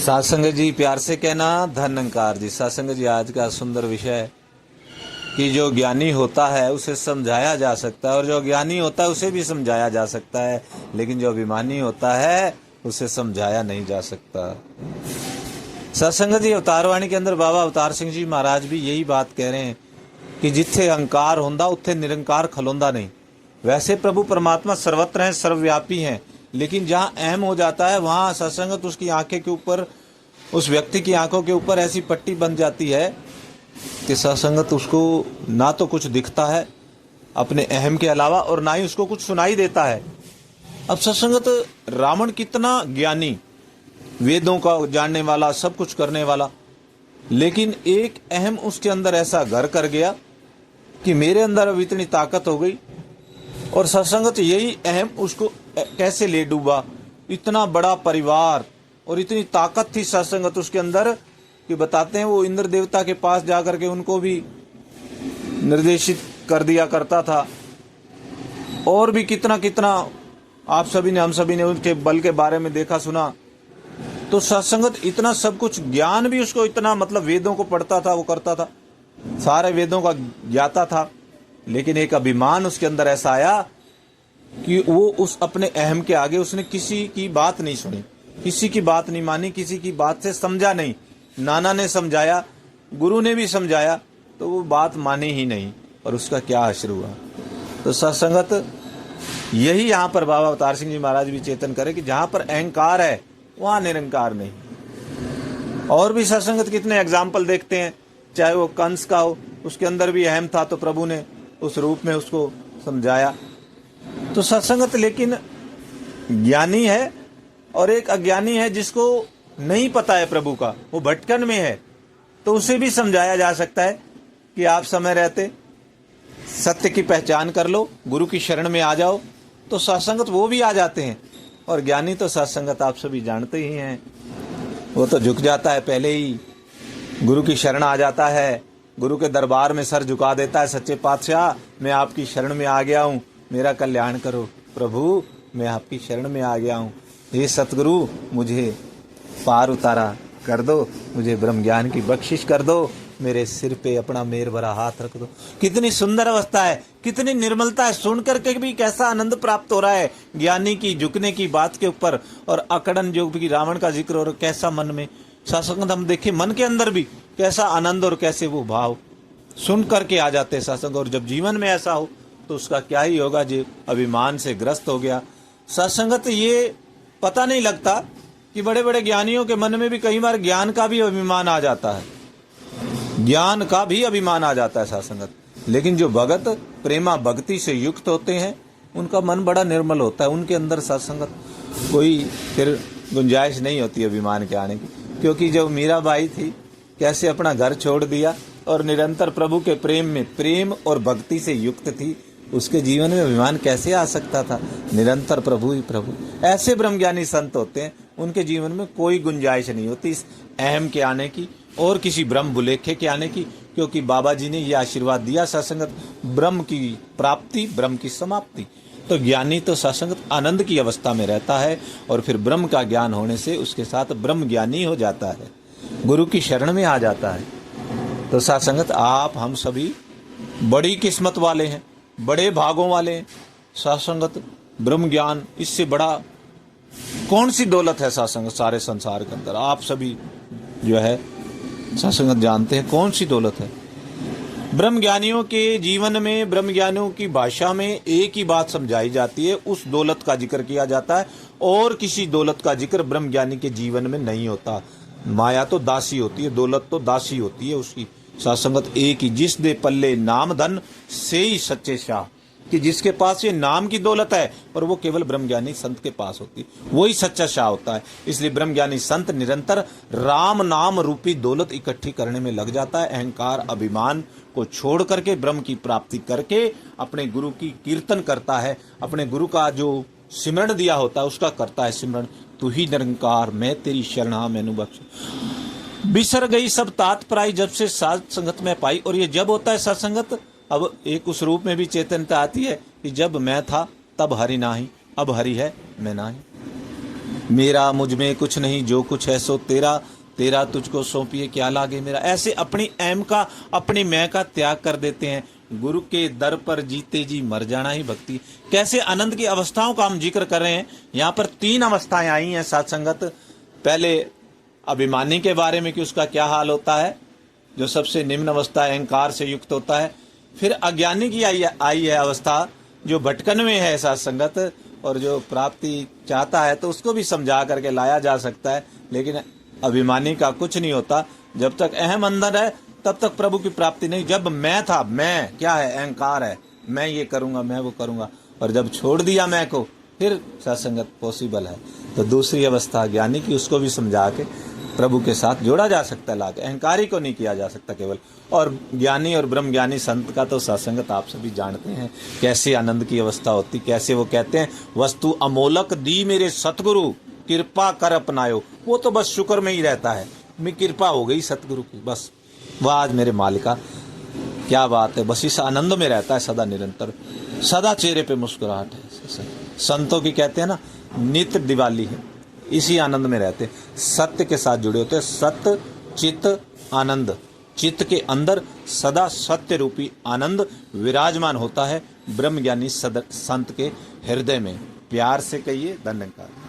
सत्संग जी प्यार से कहना धन अंकार जी। सत्संग जी आज का सुंदर विषय है कि जो ज्ञानी होता है उसे समझाया जा सकता है और जो ज्ञानी होता है उसे भी समझाया जा सकता है, लेकिन जो अभिमानी होता है उसे समझाया नहीं जा सकता। सत्संग जी अवतारवाणी के अंदर बाबा अवतार सिंह जी महाराज भी यही बात कह रहे हैं कि जिथे अहंकार होंदा उत्थे निरंकार खलोंदा नहीं। वैसे प्रभु परमात्मा सर्वत्र हैं, सर्वव्यापी हैं, लेकिन जहाँ अहम हो जाता है वहाँ सत्संगत उसकी आंखें के ऊपर, उस व्यक्ति की आंखों के ऊपर ऐसी पट्टी बन जाती है कि सत्संगत उसको ना तो कुछ दिखता है अपने अहम के अलावा और ना ही उसको कुछ सुनाई देता है। अब सत्संगत रावण कितना ज्ञानी, वेदों का जानने वाला, सब कुछ करने वाला, लेकिन एक अहम उसके अंदर ऐसा घर कर गया कि मेरे अंदर अब इतनी ताकत हो गई। और सत्संगत यही अहम उसको कैसे ले डूबा। इतना बड़ा परिवार और इतनी ताकत थी सत्संगत उसके अंदर कि बताते हैं वो इंद्र देवता के पास जाकर के उनको भी निर्देशित कर दिया करता था। और भी कितना कितना आप सभी ने, हम सभी ने उनके बल के बारे में देखा सुना। तो सत्संगत इतना सब कुछ, ज्ञान भी उसको इतना, मतलब वेदों को पढ़ता था, वो करता था, सारे वेदों का ज्ञाता था, लेकिन एक अभिमान उसके अंदर ऐसा आया कि वो उस अपने अहम के आगे उसने किसी की बात नहीं सुनी, किसी की बात नहीं मानी, किसी की बात से समझा नहीं। नाना ने समझाया, गुरु ने भी समझाया, तो वो बात मानी ही नहीं और उसका क्या असर हुआ। तो सत्संगत यही यहाँ पर बाबा अवतार सिंह जी महाराज भी चेतन करे कि जहाँ पर अहंकार है वहाँ निरंकार नहीं। और भी सत्संगत कितने एग्जाम्पल देखते हैं, चाहे वो कंस का हो, उसके अंदर भी अहम था तो प्रभु ने उस रूप में उसको समझाया। तो सत्संगत लेकिन ज्ञानी है और एक अज्ञानी है जिसको नहीं पता है प्रभु का, वो भटकन में है, तो उसे भी समझाया जा सकता है कि आप समय रहते सत्य की पहचान कर लो, गुरु की शरण में आ जाओ। तो सत्संगत वो भी आ जाते हैं। और ज्ञानी तो सत्संगत आप सभी जानते ही हैं, वो तो झुक जाता है, पहले ही गुरु की शरण आ जाता है, गुरु के दरबार में सर झुका देता है, सच्चे पातशाह मैं आपकी शरण में आ गया हूँ, मेरा कल्याण करो। प्रभु मैं आपकी शरण में आ गया हूँ, हे सतगुरु मुझे पार उतारा कर दो, मुझे ब्रह्म ज्ञान की बख्शिश कर दो, मेरे सिर पे अपना मेर भरा हाथ रख दो। कितनी सुंदर अवस्था है, कितनी निर्मलता है, सुन करके भी कैसा आनंद प्राप्त हो रहा है ज्ञानी की झुकने की बात के ऊपर। और अकड़न जो भी रावण का जिक्र और कैसा मन में सत्संग हम देखे, मन के अंदर भी कैसा आनंद और कैसे वो भाव सुन करके आ जाते सत्संग। और जब जीवन में ऐसा हो तो उसका क्या ही होगा जो अभिमान से ग्रस्त हो गया। सत्संगत ये पता नहीं लगता कि बड़े बड़े ज्ञानियों के मन में भी कई बार ज्ञान का भी अभिमान आ जाता है, ज्ञान का भी अभिमान आ जाता है सत्संगत। लेकिन जो भगत प्रेमा भक्ति से युक्त होते हैं उनका मन बड़ा निर्मल होता है, उनके अंदर सत्संगत कोई फिर गुंजाइश नहीं होती अभिमान के आने की। क्योंकि जब मीराबाई थी कैसे अपना घर छोड़ दिया और निरंतर प्रभु के प्रेम में, प्रेम और भक्ति से युक्त थी, उसके जीवन में अभिमान कैसे आ सकता था। निरंतर प्रभु ही प्रभु। ऐसे ब्रह्मज्ञानी संत होते हैं, उनके जीवन में कोई गुंजाइश नहीं होती इस अहम के आने की और किसी ब्रह्म बुलेखे के आने की। क्योंकि बाबा जी ने यह आशीर्वाद दिया सत्संगत ब्रह्म की प्राप्ति, ब्रह्म की समाप्ति। तो ज्ञानी तो सत्संगत आनंद की अवस्था में रहता है और फिर ब्रह्म का ज्ञान होने से उसके साथ ब्रह्म ज्ञानी हो जाता है, गुरु की शरण में आ जाता है। तो सत्संगत आप हम सभी बड़ी किस्मत वाले हैं, बड़े भागों वाले हैं। सत्संगत ब्रह्म ज्ञान, इससे बड़ा कौन सी दौलत है सत्संगत सारे संसार के अंदर। आप सभी जो है सत्संगत जानते हैं कौन सी दौलत है। ब्रह्म ज्ञानियों के जीवन में, ब्रह्म ज्ञानियों की भाषा में एक ही बात समझाई जाती है, उस दौलत का जिक्र किया जाता है और किसी दौलत का जिक्र ब्रह्म ज्ञानी के जीवन में नहीं होता। माया तो दासी होती है, दौलत तो दासी होती है उसकी। सत्संगत एक ही, जिस दे पल्ले नाम धन से ही सच्चे शाह, कि जिसके पास ये नाम की दौलत है और वो केवल ब्रह्मज्ञानी संत के पास होती है, वही सच्चा शाह होता है। इसलिए ब्रह्मज्ञानी संत निरंतर राम नाम रूपी दौलत इकट्ठी करने में लग जाता है। अहंकार अभिमान को छोड़ करके ब्रह्म की प्राप्ति करके अपने गुरु की कीर्तन करता है, अपने गुरु का जो सिमरण दिया होता है उसका करता है सिमरण। तू ही निरंकार मैं तेरी शरणा मैनू बख्श, बिसर गई सब तात पराई जब से साध संगत में पाई। और ये जब होता है सत्संगत, अब एक उस रूप में भी चेतनता आती है कि जब मैं था तब हरि नाही, अब हरि है मैं नाही। मेरा मुझ में कुछ नहीं, जो कुछ है सो तेरा, तेरा तुझको सौंपिए क्या लागे मेरा। ऐसे अपनी अहम का, अपनी मैं का त्याग कर देते हैं। गुरु के दर पर जीते जी मर जाना ही भक्ति। कैसे आनंद की अवस्थाओं का हम जिक्र कर रहे हैं। यहाँ पर 3 अवस्थाएं आई हैं साथ संगत। पहले अभिमानी के बारे में कि उसका क्या हाल होता है, जो सबसे निम्न अवस्था अहंकार से युक्त होता है। फिर अज्ञानी की आई है अवस्था, जो भटकन में है साथ संगत, और जो प्राप्ति चाहता है तो उसको भी समझा करके लाया जा सकता है। लेकिन अभिमानी का कुछ नहीं होता, जब तक अहम अंदर है तब तक प्रभु की प्राप्ति नहीं। जब मैं था, मैं क्या है, अहंकार है, मैं ये करूंगा, मैं वो करूंगा, और जब छोड़ दिया मैं को, फिर सत्संगत पॉसिबल है। तो दूसरी अवस्था ज्ञानी की, उसको भी समझा के प्रभु के साथ जोड़ा जा सकता है, लाके अहंकारी को नहीं किया जा सकता केवल। और ज्ञानी और ब्रह्म ज्ञानी संत का तो सत्संगत आप सभी जानते हैं कैसे आनंद की अवस्था होती। कैसे वो कहते हैं, वस्तु अमोलक दी मेरे सतगुरु, कृपा कर अपनायो। वो तो बस शुक्र में ही रहता है, मैं कृपा हो गई सतगुरु की, बस वह आज मेरे मालिका, क्या बात है, बस इस आनंद में रहता है सदा निरंतर, सदा चेहरे पे मुस्कुराहट है। संतों की कहते हैं ना, नित्य दिवाली है, इसी आनंद में रहते, सत्य के साथ जुड़े होते हैं। सत्य चित्त आनंद, चित्त के अंदर सदा सत्य रूपी आनंद विराजमान होता है ब्रह्मज्ञानी संत के हृदय में। प्यार से कहिए, धन्यवाद।